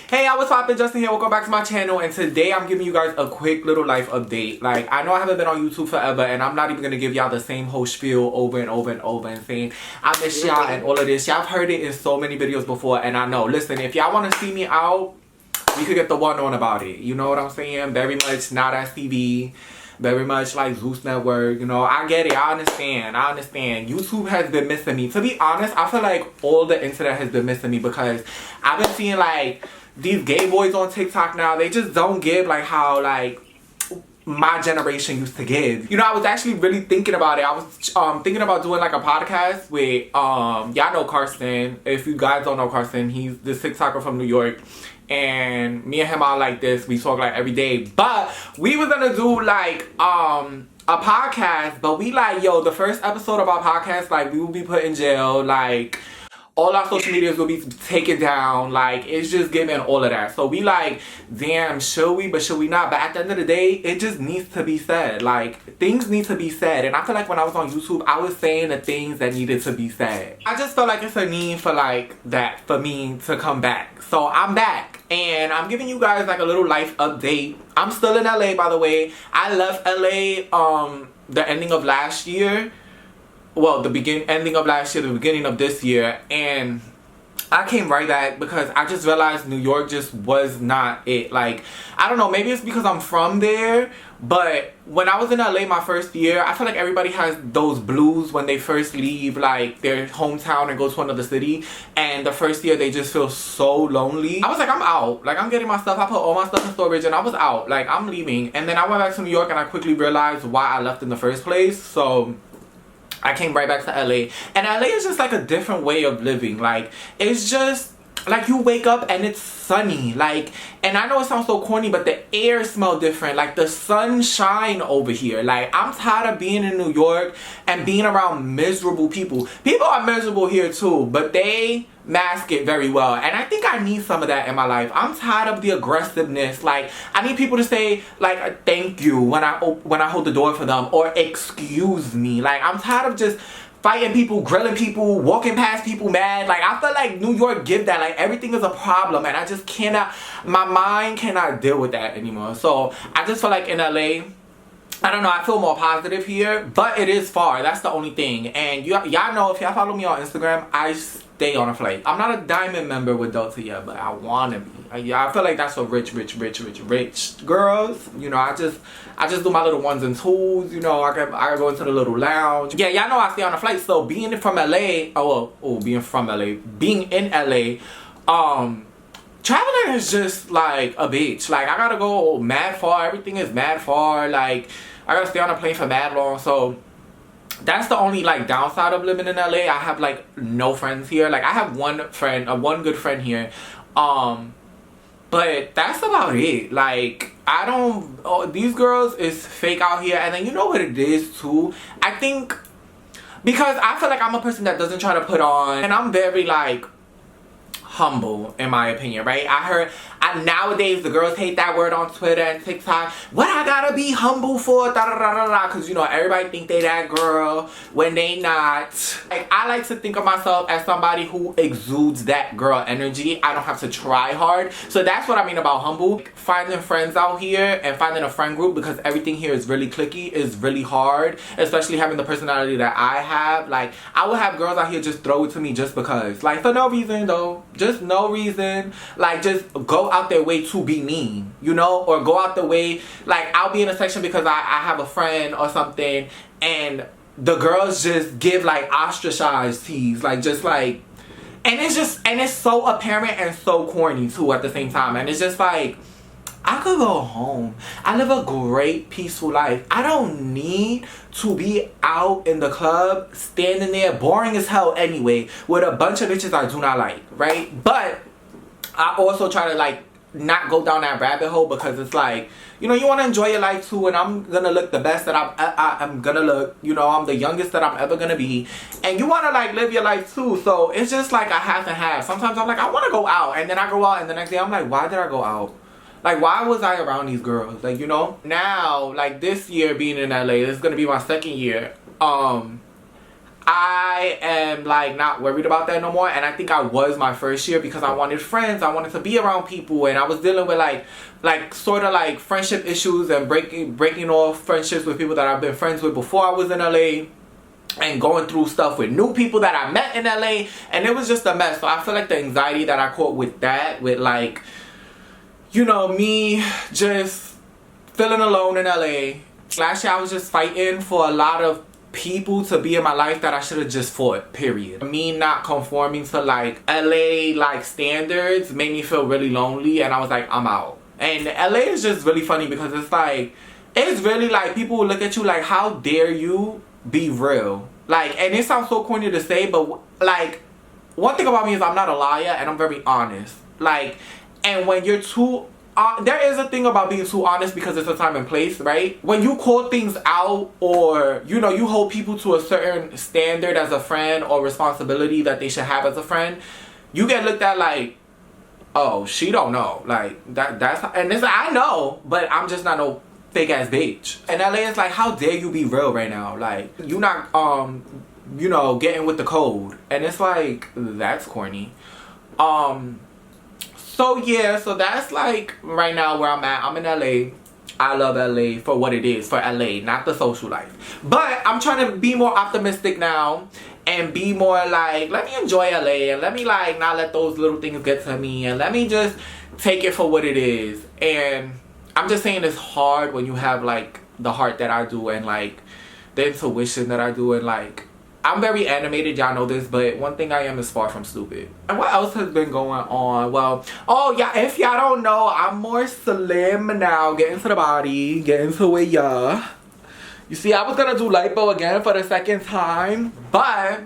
Hey, what's poppin'? Justin here. Welcome back to my channel, and today I'm giving you guys a quick little life update. Like, I know I haven't been on YouTube forever, and I'm not even gonna give y'all the same whole spiel over and over and over and saying I miss y'all and all of this. Y'all have heard it in so many videos before, and I know. Listen, if y'all want to see me out, we could get the one on about it. You know what I'm saying? Very much not as TV. Very much like Zeus Network, you know, I get it, I understand. YouTube has been missing me. To be honest, I feel like all the internet has been missing me because I've been seeing like these gay boys on TikTok now. They just don't give like how like my generation used to give. You know, I was actually really thinking about it. I was thinking about doing like a podcast with y'all know Carson. If you guys don't know Carson, he's this TikToker from New York. And me and him are like this. We talk like every day. But we was gonna do like a podcast. But we like, yo, the first episode of our podcast, like we will be put in jail. Like all our social medias will be taken down. Like it's just giving all of that. So we like, damn, should we? But should we not? But at the end of the day, it just needs to be said. Like things need to be said. And I feel like when I was on YouTube, I was saying the things that needed to be said. I just felt like it's a need for like that for me to come back. So I'm back. And I'm giving you guys like a little life update. I'm still in LA, by the way. I left LA the ending of last year. Well, ending of last year, the beginning of this year. And I came right back because I just realized New York just was not it. Like, I don't know, maybe it's because I'm from there. But when I was in LA my first year, I feel like everybody has those blues when they first leave like their hometown and go to another city. And the first year they just feel so lonely. I was like, I'm out. Like, I'm getting my stuff. I put all my stuff in storage and I was out. Like, I'm leaving. And then I went back to New York and I quickly realized why I left in the first place. So I came right back to LA. And LA is just like a different way of living. Like, it's just like you wake up and it's sunny. Like, and I know it sounds so corny, but the air smells different. Like the sunshine over here. Like, I'm tired of being in New York and being around miserable people. People are miserable here too, but they mask it very well. And I think I need some of that in my life. I'm tired of the aggressiveness. Like, I need people to say like thank you when I hold the door for them, or excuse me. Like, I'm tired of just fighting people, grilling people, walking past people mad. Like, I feel like New York give that. Like, everything is a problem. And I just cannot, my mind cannot deal with that anymore. So, I just feel like in LA, I don't know, I feel more positive here. But it is far. That's the only thing. And y'all know, if y'all follow me on Instagram, I stay on a flight. I'm not a diamond member with Delta yet, but I want to be. I feel like that's for rich girls. You know, I just do my little ones and twos. You know, I go into the little lounge. Yeah, y'all know I stay on a flight. So being in LA, traveling is just like a bitch. Like, I gotta go mad far. Everything is mad far. Like, I gotta stay on a plane for mad long. So that's the only like downside of living in LA. I have like no friends here. Like, I have one good friend here. But that's about it. Like, these girls is fake out here. And then you know what it is too? I think because I feel like I'm a person that doesn't try to put on, and I'm very like humble in my opinion, right? Nowadays the girls hate that word on Twitter and TikTok. What I gotta be humble for? Because you know, everybody think they that girl when they not. Like, I like to think of myself as somebody who exudes that girl energy. I don't have to try hard. So that's what I mean about humble. Finding friends out here and finding a friend group, because everything here is really cliquey, is really hard. Especially having the personality that I have. Like, I will have girls out here just throw it to me just because. Like, for no reason though. Just no reason. Like, just go out their way to be mean, you know, or go out the way. Like, I'll be in a section because I have a friend or something, and the girls just give like ostracized teas, like just like, and it's so apparent and so corny too at the same time. And it's just like, I could go home. I live a great, peaceful life. I don't need to be out in the club, standing there, boring as hell anyway, with a bunch of bitches I do not like, right? But I also try to like not go down that rabbit hole, because it's like, you know, you want to enjoy your life too, and I'm gonna look the best that I'm gonna look. You know, I'm the youngest that I'm ever gonna be, and you want to like live your life too. So it's just like a half and half. Sometimes I'm like, I want to go out, and then I go out, and the next day I'm like, why did I go out? Like, why was I around these girls? Like, you know? Now, like, this year being in LA, this is gonna be my second year. I am like not worried about that no more, and I think I was my first year because I wanted friends, I wanted to be around people, and I was dealing with like sort of like friendship issues and breaking off friendships with people that I've been friends with before I was in LA, and going through stuff with new people that I met in LA, and it was just a mess. So I feel like the anxiety that I caught with that, with like, you know, me just feeling alone in LA. Last year I was just fighting for a lot of people to be in my life that I should have just fought, period. Me not conforming to like LA like standards made me feel really lonely, and I was like, I'm out. And LA is just really funny because it's like, it's really like people will look at you like, how dare you be real? Like, and it sounds so corny to say, but like, one thing about me is I'm not a liar and I'm very honest. Like, and when you're too there is a thing about being too honest because it's a time and place, right? When you call things out, or you know, you hold people to a certain standard as a friend or responsibility that they should have as a friend, you get looked at like, oh, she don't know. Like that's and it's like, I know, but I'm just not no fake ass bitch. And LA is like, how dare you be real right now? Like, you not you know, getting with the code. And it's like, that's corny. So yeah, so that's like right now where I'm at. I'm in LA. I love LA for what it is, for LA, not the social life. But I'm trying to be more optimistic now and be more like, let me enjoy LA and let me like not let those little things get to me, and let me just take it for what it is. And I'm just saying it's hard when you have like the heart that I do and like the intuition that I do, and like I'm very animated, y'all know this, but one thing I am is far from stupid. And what else has been going on? Well, oh yeah, if y'all don't know, I'm more slim now, getting to the body, getting to it, yeah. You see, I was gonna do lipo again for the second time, but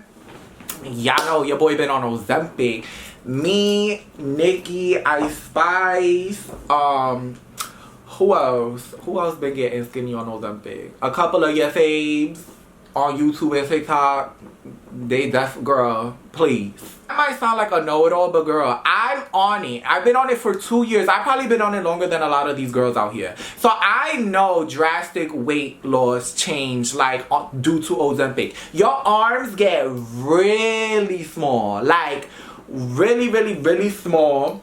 y'all know your boy been on Ozempic. Me, Nikki, Ice Spice, who else been getting skinny on Ozempic? A couple of your faves on YouTube and TikTok. Girl, please. I might sound like a know-it-all, but girl, I'm on it. I've been on it for 2 years. I've probably been on it longer than a lot of these girls out here. So I know drastic weight loss change, like due to Ozempic. Your arms get really small, like really, really, really small,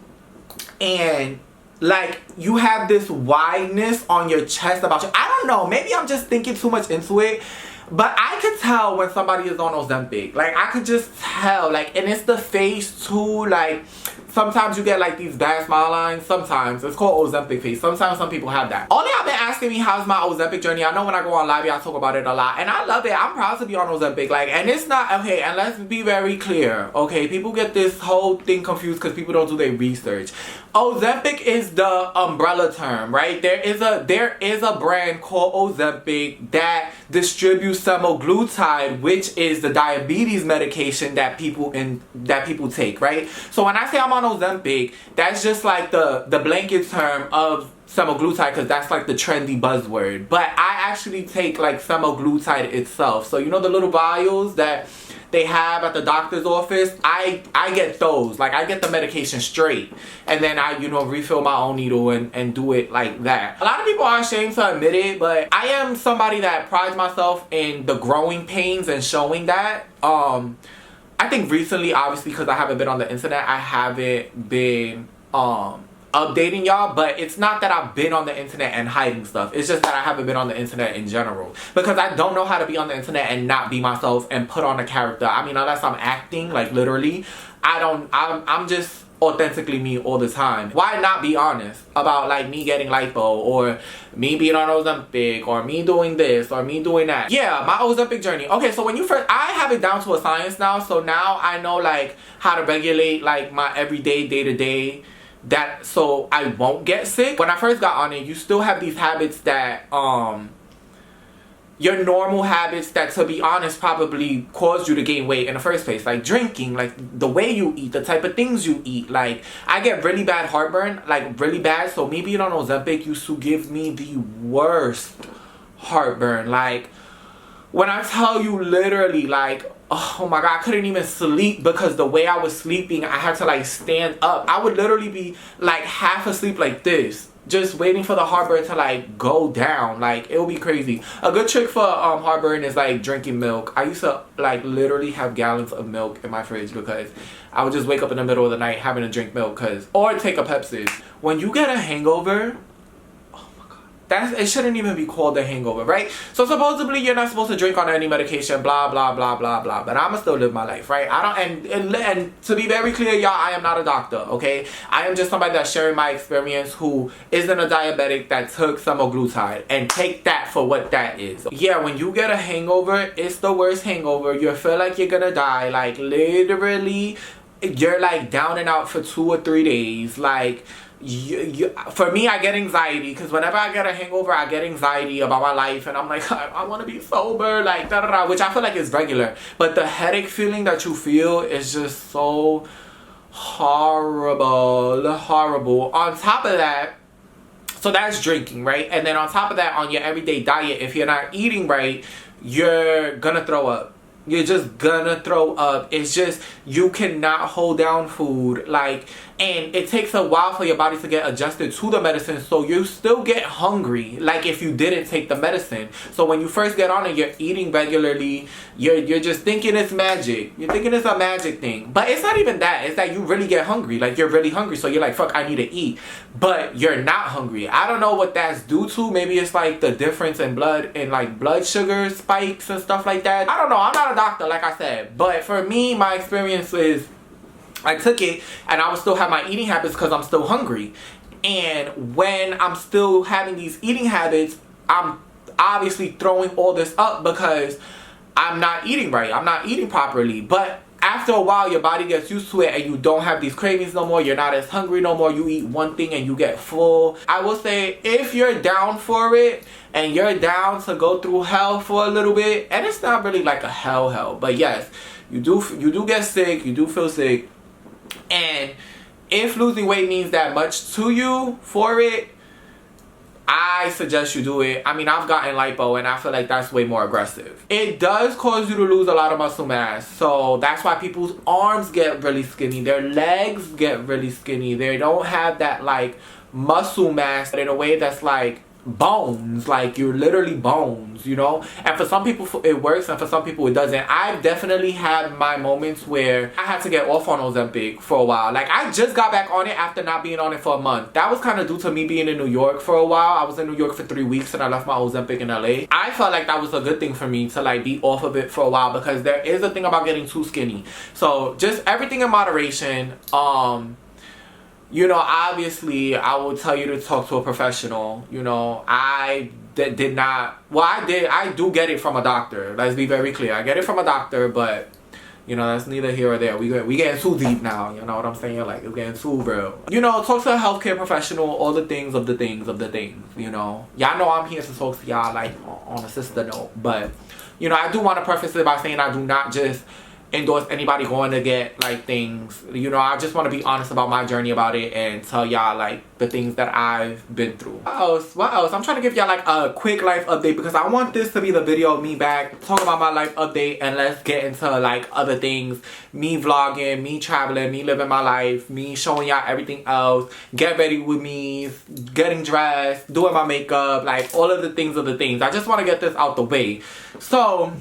and like you have this wideness on your chest about you. I don't know, maybe I'm just thinking too much into it, but I could tell when somebody is on Ozempic. Like, I could just tell. Like, and it's the face too. Like, sometimes you get like these bad smile lines. Sometimes. It's called Ozempic face. Sometimes some people have that. All y'all been asking me how's my Ozempic journey. I know when I go on live, y'all talk about it a lot. And I love it. I'm proud to be on Ozempic. Like, and it's not, okay, and let's be very clear. Okay, people get this whole thing confused because people don't do their research. Ozempic is the umbrella term, right? There is a brand called Ozempic that distributes semaglutide, which is the diabetes medication that people take, right? So when I say I'm on Ozempic, that's just like the blanket term of semaglutide, because that's like the trendy buzzword. But I actually take like semaglutide itself. So you know the little vials that they have at the doctor's office, I get those. Like, I get the medication straight, and then I, you know, refill my own needle and do it like that. A lot of people are ashamed to admit it, but I am somebody that prides myself in the growing pains and showing that. I think recently, obviously, because I haven't been on the internet, I haven't been updating y'all, but it's not that I've been on the internet and hiding stuff. It's just that I haven't been on the internet in general, because I don't know how to be on the internet and not be myself and put on a character. I mean, unless I'm acting, like literally, I'm just authentically me all the time. Why not be honest about like me getting lipo, or me being on Ozempic, or me doing this, or me doing that? Yeah, my Ozempic journey. Okay, so when you first, I have it down to a science now, so now I know like how to regulate like my everyday, day-to-day, that so I won't get sick. When I first got on it, you still have these habits that your normal habits that, to be honest, probably caused you to gain weight in the first place. Like drinking, like the way you eat, the type of things you eat. Like, I get really bad heartburn, like really bad. So me being on Ozempic used to give me the worst heartburn. Like, when I tell you literally, like, oh my God, I couldn't even sleep because the way I was sleeping, I had to like stand up. I would literally be like half asleep like this, just waiting for the heartburn to like go down. Like, it'll be crazy. A good trick for heartburn is like drinking milk. I used to like literally have gallons of milk in my fridge because I would just wake up in the middle of the night having to drink milk, or take a Pepsi. When you get a hangover, it shouldn't even be called a hangover, right? So supposedly you're not supposed to drink on any medication, blah blah blah blah blah. But I'ma still live my life, right? I don't. And to be very clear, y'all, I am not a doctor, okay? I am just somebody that's sharing my experience who isn't a diabetic that took semaglutide, and take that for what that is. Yeah, when you get a hangover, it's the worst hangover. You feel like you're gonna die, like literally. You're like down and out for 2 or 3 days, like. For me, I get anxiety because whenever I get a hangover, I get anxiety about my life, and I'm like, I want to be sober, like da da da, which I feel like is regular. But the headache feeling that you feel is just so horrible. On top of that, so that's drinking, right? And then on top of that, on your everyday diet, if you're not eating right, you're gonna throw up. You're just gonna throw up. It's just, you cannot hold down food. Like, and it takes a while for your body to get adjusted to the medicine, so you still get hungry, like if you didn't take the medicine. So when you first get on it, you're eating regularly, you're just thinking it's magic. You're thinking it's a magic thing. But it's not even that. It's that you really get hungry. Like, you're really hungry, so you're like, fuck, I need to eat. But you're not hungry. I don't know what that's due to. Maybe it's like the difference in blood and like blood sugar spikes and stuff like that. I don't know. I'm not a doctor, like I said. But for me, my experience is, I took it and I would still have my eating habits because I'm still hungry. And when I'm still having these eating habits, I'm obviously throwing all this up because I'm not eating right. I'm not eating properly. But after a while, your body gets used to it and you don't have these cravings no more. You're not as hungry no more. You eat one thing and you get full. I will say, if you're down for it and you're down to go through hell for a little bit, and it's not really like a hell, but yes, you do get sick. You do feel sick. And if losing weight means that much to you for it, I suggest you do it. I mean, I've gotten lipo and I feel like that's way more aggressive. It does cause you to lose a lot of muscle mass. So that's why people's arms get really skinny. Their legs get really skinny. They don't have that like muscle mass in a way that's like bones, like you're literally bones, you know. And for some people it works and for some people it doesn't. I've definitely had my moments where I had to get off on Ozempic for a while. Like, I just got back on it after not being on it for a month. That was kind of due to me being in New York for a while. I was in New York for 3 weeks and I left my Ozempic in LA. I felt like that was a good thing for me to like be off of it for a while, because there is a thing about getting too skinny. So just everything in moderation. You know, obviously, I will tell you to talk to a professional. You know, I did not... Well, I do get it from a doctor. Let's be very clear. I get it from a doctor, but, you know, that's neither here or there. We getting too deep now. You know what I'm saying? Like, we're getting too real. You know, talk to a healthcare professional. All the things of the things of the things, you know. Y'all know I'm here to talk to y'all, like, on a sister note. But, you know, I do want to preface it by saying I do not just endorse anybody going to get like things. You know, I just want to be honest about my journey about it and tell y'all like the things that I've been through. What else? I'm trying to give y'all like a quick life update because I want this to be the video of me back talking about my life update, and let's get into like other things. Me vlogging, me traveling, me living my life, me showing y'all everything else, get ready with me, getting dressed, doing my makeup, like all of the things of the things. I just want to get this out the way. So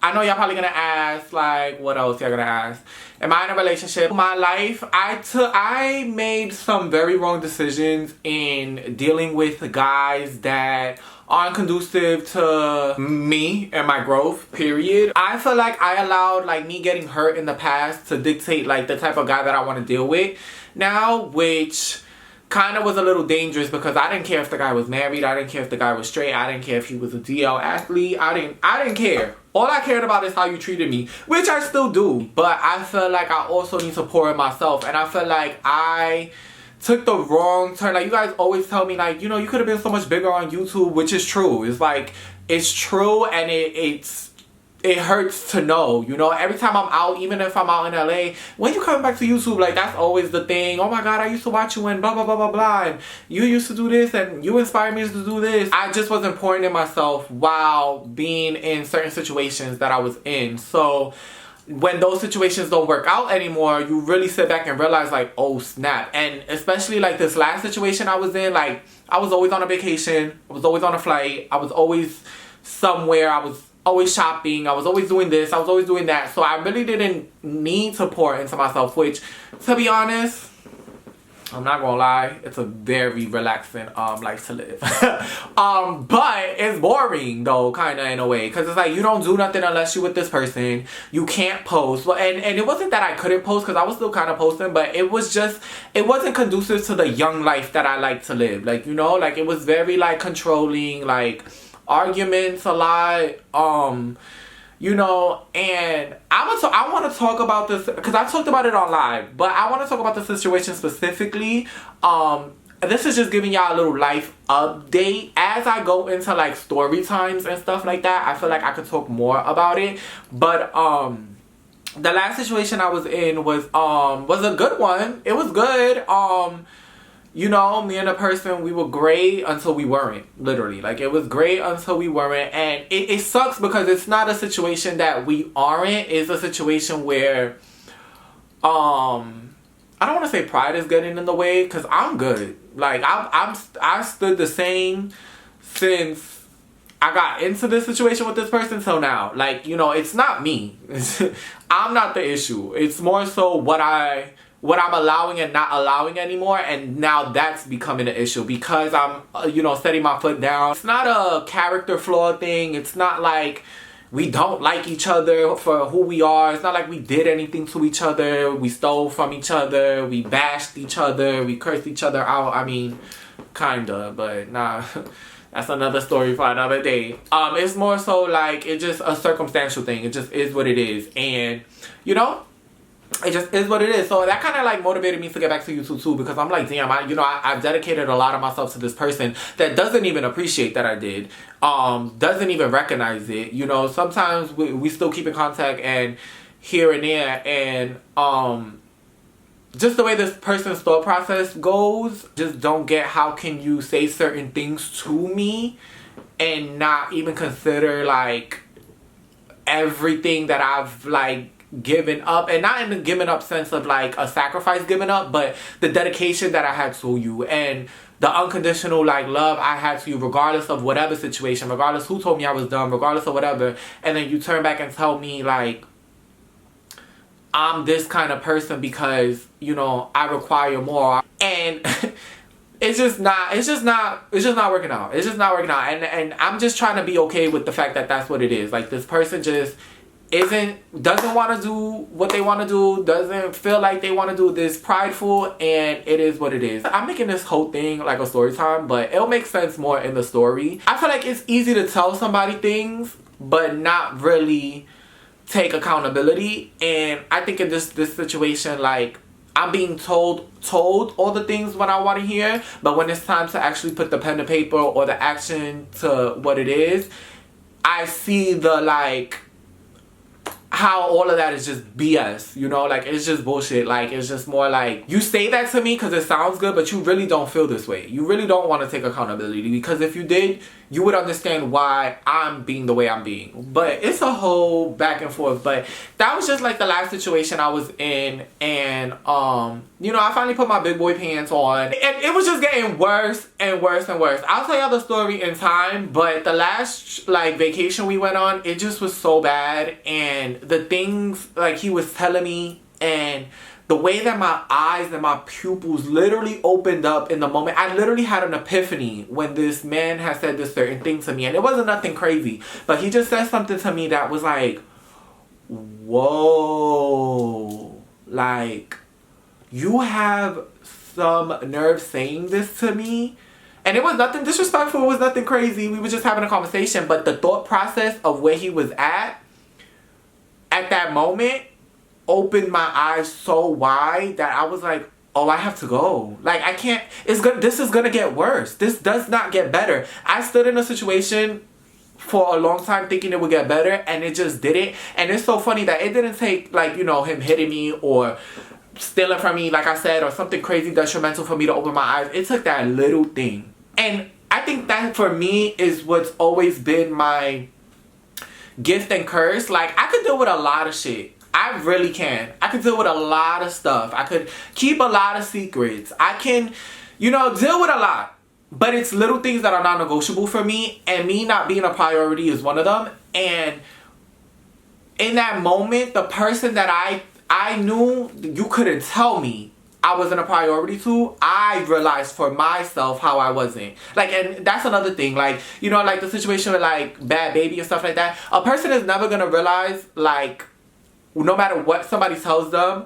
I know y'all probably gonna ask, like, what else y'all gonna ask? Am I in a relationship? My life, I made some very wrong decisions in dealing with guys that aren't conducive to me and my growth, period. I feel like I allowed, like, me getting hurt in the past to dictate, like, the type of guy that I want to deal with now, which kind of was a little dangerous because I didn't care if the guy was married. I didn't care if the guy was straight. I didn't care if he was a DL athlete. I didn't care. All I cared about is how you treated me, which I still do. But I feel like I also need to pour in myself. And I feel like I took the wrong turn. Like, you guys always tell me, like, you know, you could have been so much bigger on YouTube, which is true. It's like, it's true, and it hurts to know, you know. Every time I'm out, even if I'm out in LA, when you coming back to YouTube, like, that's always the thing. Oh my God, I used to watch you and blah, blah, blah, blah, blah. And you used to do this and you inspired me to do this. I just wasn't pouring in myself while being in certain situations that I was in. So when those situations don't work out anymore, you really sit back and realize like, oh snap. And especially like this last situation I was in, like I was always on a vacation, I was always on a flight, I was always somewhere, I was always shopping, I was always doing this, I was always doing that. So I really didn't need to pour into myself, which, to be honest, I'm not gonna lie, it's a very relaxing life to live. But it's boring though, kind of, in a way, because it's like you don't do nothing unless you with this person. You can't post. Well, and it wasn't that I couldn't post, because I was still kind of posting, but it wasn't conducive to the young life that I like to live. Like, you know, like it was very like controlling, like arguments a lot, you know. And I want to talk about this because I talked about it on live, but I want to talk about the situation specifically. This is just giving y'all a little life update as I go into like story times and stuff like that. I feel like I could talk more about it, but the last situation I was in was a good one. It was good. You know, me and the person, we were great until we weren't, literally. Like, it was great until we weren't. And it sucks because it's not a situation that we aren't. It's a situation where, I don't want to say pride is getting in the way, because I'm good. Like, I stood the same since I got into this situation with this person till now. Like, you know, it's not me. I'm not the issue. It's more so what I'm allowing and not allowing anymore, and now that's becoming an issue because I'm, you know, setting my foot down. It's not a character flaw thing. It's not like we don't like each other for who we are. It's not like we did anything to each other. We stole from each other. We bashed each other. We cursed each other out. I mean, kinda, but nah. That's another story for another day. It's more so like it's just a circumstantial thing. It just is what it is, and you know, it just is what it is. So that kind of like motivated me to get back to YouTube too, because I'm like, damn, I've dedicated a lot of myself to this person that doesn't even appreciate that I did, doesn't even recognize it. You know, sometimes we still keep in contact and here and there, and just the way this person's thought process goes, just don't get how can you say certain things to me and not even consider like everything that I've like given up, and not in the given up sense of like a sacrifice given up, but the dedication that I had to you and the unconditional like love I had to you, regardless of whatever situation, regardless who told me I was dumb, regardless of whatever. And then you turn back and tell me like I'm this kind of person because, you know, I require more, and it's just not working out. It's just not working out, and I'm just trying to be okay with the fact that that's what it is. Like, this person just doesn't want to do what they want to do, doesn't feel like they want to do this, prideful, and it is what it is. I'm making this whole thing like a story time, but it'll make sense more in the story. I feel like it's easy to tell somebody things but not really take accountability, and I think in this situation, like, I'm being told all the things what I want to hear, but when it's time to actually put the pen to paper or the action to what it is, I see the like how all of that is just BS, you know, like it's just bullshit. Like, it's just more like you say that to me because it sounds good, but you really don't feel this way. You really don't want to take accountability, because if you did, you would understand why I'm being the way I'm being. But it's a whole back and forth. But that was just like the last situation I was in, and you know, I finally put my big boy pants on, and it was just getting worse and worse and worse. I'll tell y'all the story in time, but the last like vacation we went on, it just was so bad, and the things like he was telling me, and the way that my eyes and my pupils literally opened up in the moment. I literally had an epiphany when this man had said this certain thing to me, and it wasn't nothing crazy, but he just said something to me that was like, whoa, like, you have some nerve saying this to me. And it was nothing disrespectful, it was nothing crazy, we were just having a conversation, but the thought process of where he was at that moment opened my eyes so wide that I was like, oh, I have to go. Like, I can't, this is gonna get worse. This does not get better. I stood in a situation for a long time thinking it would get better, and it just didn't. And it's so funny that it didn't take, like, you know, him hitting me or stealing from me, like I said, or something crazy detrimental for me to open my eyes. It took that little thing. And I think that for me is what's always been my gift and curse. Like, I could deal with a lot of shit. I really can. I can deal with a lot of stuff. I could keep a lot of secrets. I can, you know, deal with a lot. But it's little things that are non-negotiable for me, and me not being a priority is one of them. And in that moment, the person that I knew you couldn't tell me I wasn't a priority to, I realized for myself how I wasn't. Like, and that's another thing. Like, you know, like the situation with like Bad Baby and stuff like that. A person is never gonna realize, like, no matter what somebody tells them,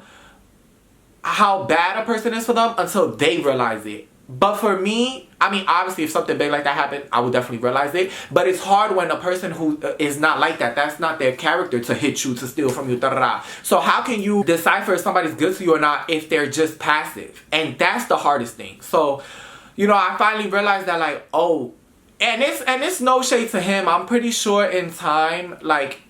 how bad a person is for them until they realize it. But for me, I mean, obviously if something big like that happened, I would definitely realize it. But it's hard when a person who is not like that, that's not their character, to hit you, to steal from you, da-da-da. So how can you decipher if somebody's good to you or not if they're just passive? And that's the hardest thing. So, you know, I finally realized that, like, oh, and it's no shade to him. I'm pretty sure in time, like,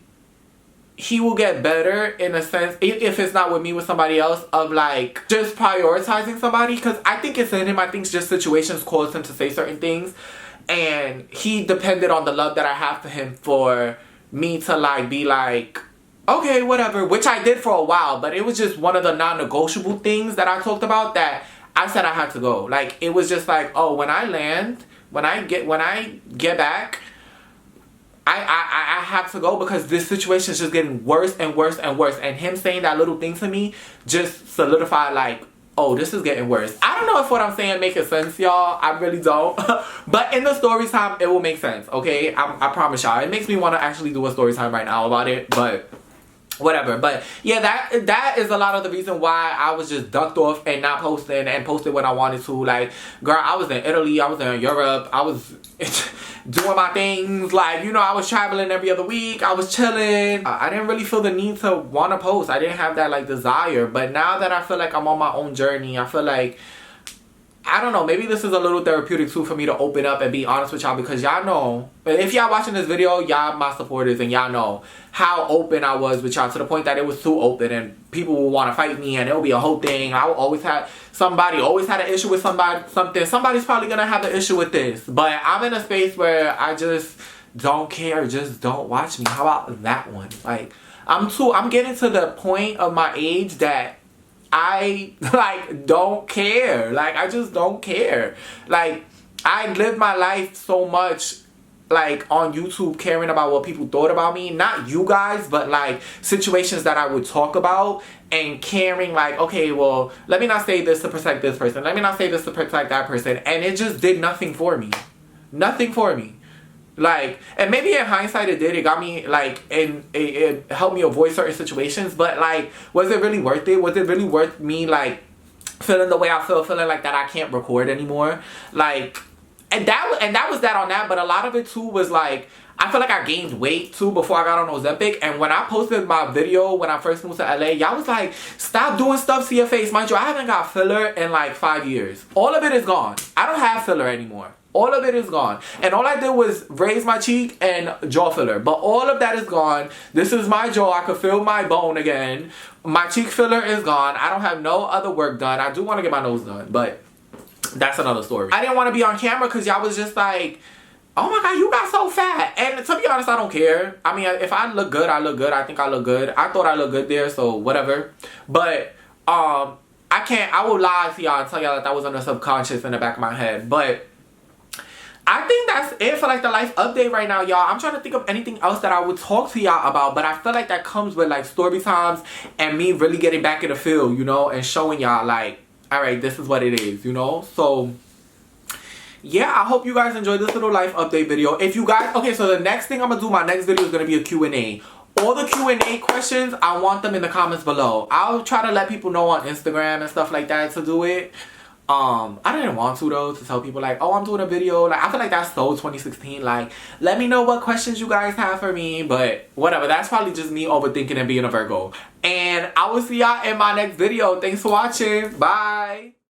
he will get better in a sense, if it's not with me, with somebody else, of like just prioritizing somebody, because I think it's in him. I think just situations caused him to say certain things, and he depended on the love that I have for him for me to like be like, okay, whatever, which I did for a while, but it was just one of the non-negotiable things that I talked about that I said I had to go. Like, it was just like, oh, when I land, when I get back, I have to go, because this situation is just getting worse and worse and worse. And him saying that little thing to me just solidified, like, oh, this is getting worse. I don't know if what I'm saying makes sense, y'all. I really don't. But in the story time, it will make sense, okay? I promise y'all. It makes me want to actually do a story time right now about it, but whatever. But yeah, that is a lot of the reason why I was just ducked off and not posting, and posted when I wanted to. Like, girl, I was in Italy, I was in Europe, I was doing my things. Like, you know, I was traveling every other week, I was chilling. I didn't really feel the need to want to post. I didn't have that like desire. But now that I feel like I'm on my own journey, I feel like, I don't know, maybe this is a little therapeutic too for me to open up and be honest with y'all, because y'all know, if y'all watching this video, y'all my supporters, and y'all know how open I was with y'all, to the point that it was too open and people will want to fight me and it'll be a whole thing. I will always have, somebody always had an issue with somebody's probably gonna have an issue with this. But I'm in a space where I just don't care, just don't watch me. How about that one? Like, I'm getting to the point of my age that I like don't care. Like, I just don't care. Like, I lived my life so much like on YouTube caring about what people thought about me, not you guys, but like situations that I would talk about, and caring like, okay, well, let me not say this to protect this person, let me not say this to protect that person, and it just did nothing for me. Nothing for me. Like, and maybe in hindsight it did. It got me, like, and it helped me avoid certain situations. But, like, was it really worth it? Was it really worth me, like, feeling the way I feel, feeling like that I can't record anymore? Like, and that was that on that. But a lot of it, too, was, like, I feel like I gained weight, too, before I got on Ozempic. And when I posted my video when I first moved to LA, y'all was like, stop doing stuff to your face. Mind you, I haven't got filler in, like, 5 years. All of it is gone. I don't have filler anymore. All of it is gone. And all I did was raise my cheek and jaw filler. But all of that is gone. This is my jaw. I could feel my bone again. My cheek filler is gone. I don't have no other work done. I do want to get my nose done, but that's another story. I didn't want to be on camera because y'all was just like, oh my God, you got so fat. And to be honest, I don't care. I mean, if I look good, I look good. I think I look good. I thought I looked good there, so whatever. But I will lie to y'all and tell y'all that was on the subconscious in the back of my head. But I think that's it for like the life update right now, y'all. I'm trying to think of anything else that I would talk to y'all about, but I feel like that comes with like story times and me really getting back in the field, you know, and showing y'all like, all right, this is what it is, you know. So yeah, I hope you guys enjoyed this little life update video. If you guys, okay, so the next thing I'm gonna do, my next video is gonna be a Q&A. All the Q&A questions, I want them in the comments below. I'll try to let people know on Instagram and stuff like that to do it. I didn't want to though, to tell people like, oh, I'm doing a video. Like, I feel like that's so 2016. Like, let me know what questions you guys have for me. But whatever, that's probably just me overthinking and being a Virgo. And I will see y'all in my next video. Thanks for watching. Bye.